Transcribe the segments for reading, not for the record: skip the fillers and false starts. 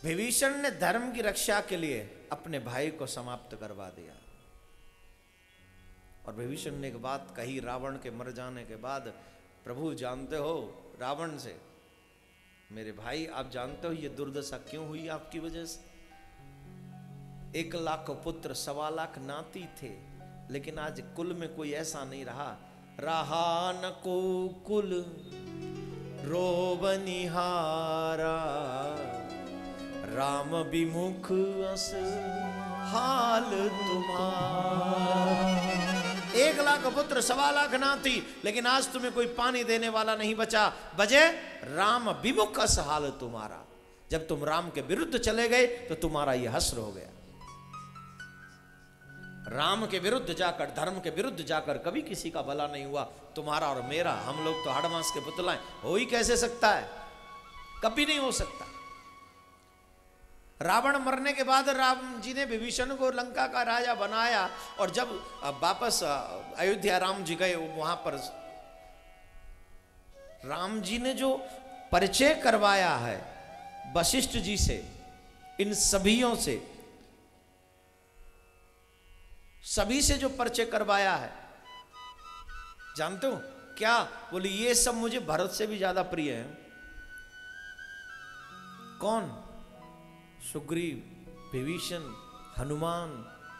विभीषण ने धर्म की रक्षा के लिए अपने भाई को समाप्त करवा दिया। और विभीषण ने एक बात कही रावण के मर जाने के बाद, प्रभु जानते हो रावण से, मेरे भाई आप जानते हो ये दुर्दशा क्यों हुई आपकी वजह से। 1 लाख पुत्र 1.25 लाख नाती थे, लेकिन आज कुल में कोई ऐसा नहीं रहा न को कुल रोबनिहारा, राम विमुख अस हाल तुम्हारा। 1 लाख पुत्र 1.25 लाख नाती, लेकिन आज तुम्हें कोई पानी देने वाला नहीं बचा, बजे राम विमुख अस हाल तुम्हारा। जब तुम राम के विरुद्ध चले गए तो तुम्हारा यह हश्र हो गया। राम के विरुद्ध जाकर, धर्म के विरुद्ध जाकर कभी किसी का भला नहीं हुआ, तुम्हारा और मेरा। हम लोग तो हाड़ मांस के पुतला हैं, हो ही कैसे सकता है, कभी नहीं हो सकता। रावण मरने के बाद राम जी ने विभीषण को लंका का राजा बनाया, और जब वापस अयोध्या राम जी गए, वहां पर राम जी ने जो परिचय करवाया है वशिष्ठ जी से, इन सभियों से, सभी से जो परिचय करवाया है, जानते हो क्या बोले, ये सब मुझे भरत से भी ज्यादा प्रिय है। कौन? सुग्रीव, विभीषण, हनुमान,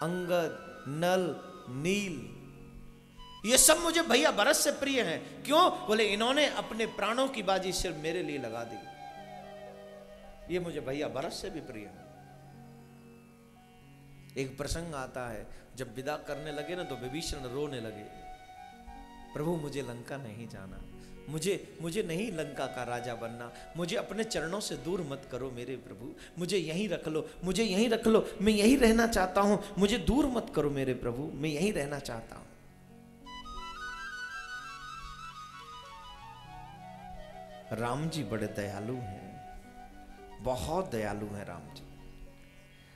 अंगद, नल, नील, ये सब मुझे भैया भरत से प्रिय हैं। क्यों? बोले इन्होंने अपने प्राणों की बाजी सिर्फ मेरे लिए लगा दी, ये मुझे भैया भरत से भी प्रिय है। एक प्रसंग आता है, जब विदा करने लगे ना तो विभीषण रोने लगे, प्रभु मुझे लंका नहीं जाना, मुझे नहीं लंका का राजा बनना, मुझे अपने चरणों से दूर मत करो मेरे प्रभु, मुझे यहीं रख लो, मुझे यहीं रख लो, मैं यहीं रहना चाहता हूं, मुझे दूर मत करो मेरे प्रभु, मैं यहीं रहना चाहता हूं। राम जी बड़े दयालु हैं, बहुत दयालु हैं राम जी।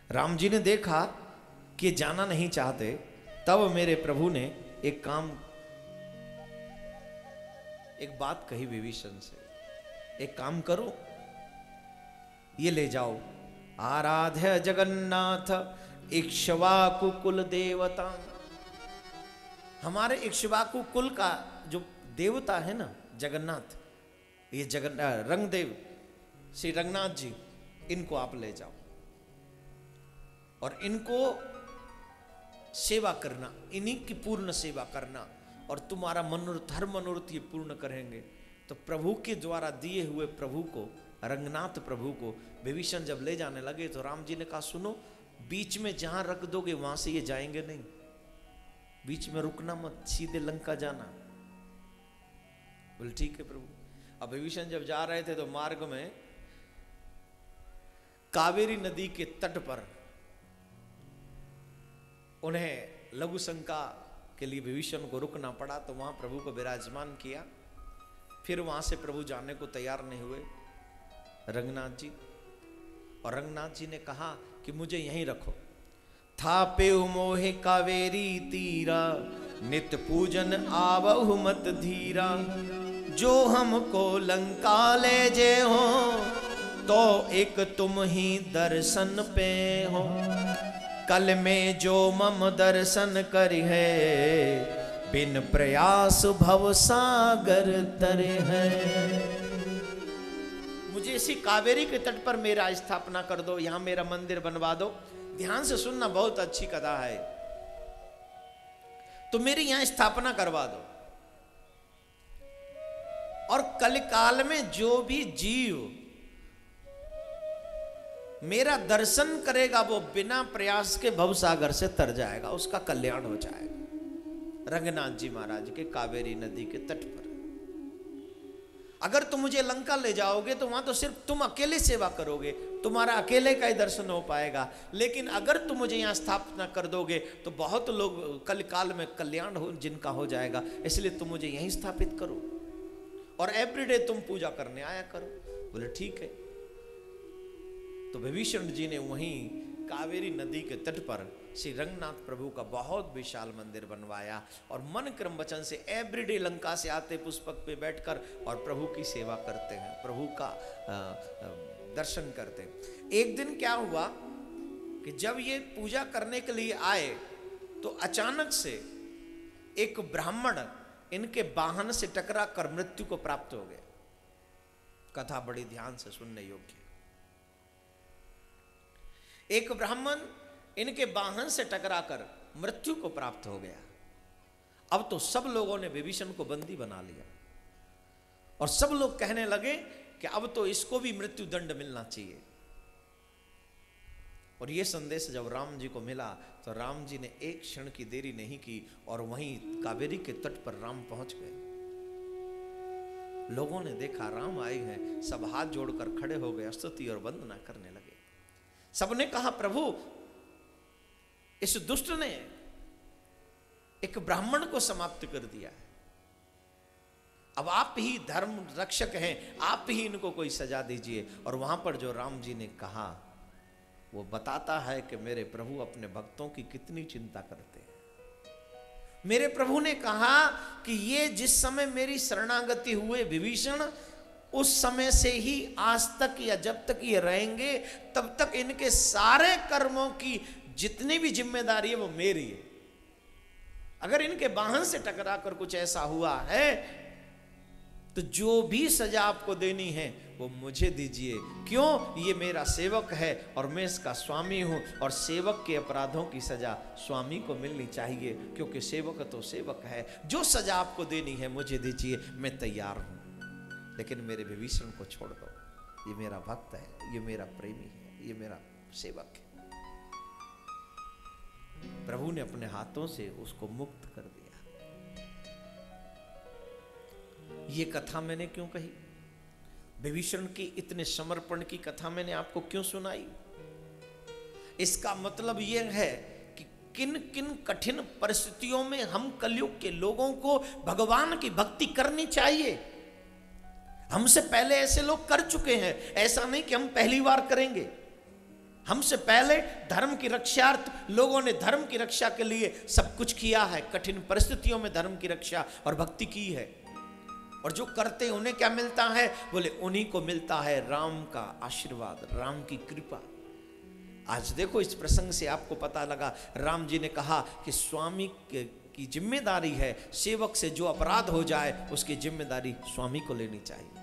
राम जी ने देखा कि जाना नहीं चाहते, तब मेरे प्रभु ने एक बात कही विभीषण से, एक काम करो, ये ले जाओ, आराध्य जगन्नाथ इक्ष्वाकु कुल देवता। हमारे इक्ष्वाकु कुल का जो देवता है ना जगन्नाथ, ये रंगदेव श्री रंगनाथ जी, इनको आप ले जाओ और इनको सेवा करना, इन्हीं की पूर्ण सेवा करना, और तुम्हारा मनोरथ, हर मनोरथ ये पूर्ण करेंगे। तो प्रभु के द्वारा दिए हुए प्रभु को, रंगनाथ प्रभु को विभीषण जब ले जाने लगे तो राम जी ने कहा सुनो, बीच में जहां रख दोगे वहां से ये जाएंगे नहीं, बीच में रुकना मत, सीधे लंका जाना। बोले ठीक है प्रभु। अब विभीषण जब जा रहे थे तो मार्ग में कावेरी नदी के तट पर उन्हें लघु शंका के लिए विभीषण को रुकना पड़ा, तो वहां प्रभु को विराजमान किया। फिर वहां से प्रभु जाने को तैयार नहीं हुए रंगनाथ जी, और रंगनाथ जी ने कहा कि मुझे यहीं रखो। थापे मोहे कावेरी तीरा, नित पूजन आवहु मत धीरा, जो हमको लंका ले जे हो, तो एक तुम ही दर्शन पे हो। कल में जो मम दर्शन करि है, बिन प्रयास भव सागर तरे है। मुझे इसी कावेरी के तट पर मेरा स्थापना कर दो, यहां मेरा मंदिर बनवा दो। ध्यान से सुनना, बहुत अच्छी कथा है, तो मेरी यहां स्थापना करवा दो। और कलिकाल में जो भी जीव मेरा दर्शन करेगा वो बिना प्रयास के भवसागर से तर जाएगा, उसका कल्याण हो जाएगा। रंगनाथ जी महाराज के कावेरी नदी के तट पर। अगर तुम मुझे लंका ले जाओगे तो वहां तो सिर्फ तुम अकेले सेवा करोगे, तुम्हारा अकेले का ही दर्शन हो पाएगा। लेकिन अगर तुम मुझे यहाँ स्थापना कर दोगे तो बहुत लोग कलिकाल में कल्याण हो जिनका हो जाएगा, इसलिए तुम मुझे यहीं स्थापित करो और एवरीडे तुम पूजा करने आया करो। बोले ठीक है। तो विभीषण जी ने वहीं कावेरी नदी के तट पर श्री रंगनाथ प्रभु का बहुत विशाल मंदिर बनवाया, और मन क्रम वचन से एवरीडे लंका से आते पुष्पक पे बैठकर और प्रभु की सेवा करते हैं, प्रभु का दर्शन करते। एक दिन क्या हुआ कि जब ये पूजा करने के लिए आए तो अचानक से एक ब्राह्मण इनके वाहन से टकरा कर मृत्यु को प्राप्त हो गया। कथा बड़ी ध्यान से सुनने योग्य। एक ब्राह्मण इनके वाहन से टकरा कर मृत्यु को प्राप्त हो गया। अब तो सब लोगों ने विभीषण को बंदी बना लिया और सब लोग कहने लगे कि अब तो इसको भी मृत्यु दंड मिलना चाहिए। और यह संदेश जब राम जी को मिला तो राम जी ने एक क्षण की देरी नहीं की और वहीं कावेरी के तट पर राम पहुंच गए। लोगों ने देखा राम आए हैं, सब हाथ जोड़कर खड़े हो गए, स्तुति और वंदना करने लगे। सबने कहा प्रभु इस दुष्ट ने एक ब्राह्मण को समाप्त कर दिया है, अब आप ही धर्म रक्षक हैं, आप ही इनको कोई सजा दीजिए। और वहां पर जो राम जी ने कहा वो बताता है कि मेरे प्रभु अपने भक्तों की कितनी चिंता करते हैं। मेरे प्रभु ने कहा कि ये जिस समय मेरी शरणागति हुए विभीषण, उस समय से ही आज तक या जब तक ये रहेंगे तब तक इनके सारे कर्मों की जितनी भी जिम्मेदारी है वो मेरी है। अगर इनके वाहन से टकरा कर कुछ ऐसा हुआ है तो जो भी सजा आपको देनी है वो मुझे दीजिए। क्यों? ये मेरा सेवक है और मैं इसका स्वामी हूं, और सेवक के अपराधों की सजा स्वामी को मिलनी चाहिए, क्योंकि सेवक तो सेवक है। जो सजा आपको देनी है मुझे दीजिए, मैं तैयार हूं, लेकिन मेरे विभीषण को छोड़ दो। ये मेरा भक्त है, ये मेरा प्रेमी है, ये मेरा सेवक है। प्रभु ने अपने हाथों से उसको मुक्त कर दिया। ये कथा मैंने क्यों कही? विभीषण की इतने समर्पण की कथा मैंने आपको क्यों सुनाई? इसका मतलब यह है कि किन किन कठिन परिस्थितियों में हम कलयुग के लोगों को भगवान की भक्ति करनी चाहिए। हमसे पहले ऐसे लोग कर चुके हैं, ऐसा नहीं कि हम पहली बार करेंगे। हमसे पहले धर्म की रक्षार्थ लोगों ने धर्म की रक्षा के लिए सब कुछ किया है, कठिन परिस्थितियों में धर्म की रक्षा और भक्ति की है। और जो करते हैं उन्हें क्या मिलता है? बोले उन्हीं को मिलता है राम का आशीर्वाद, राम की कृपा। आज देखो इस प्रसंग से आपको पता लगा, राम जी ने कहा कि स्वामी की जिम्मेदारी है, सेवक से जो अपराध हो जाए उसकी जिम्मेदारी स्वामी को लेनी चाहिए।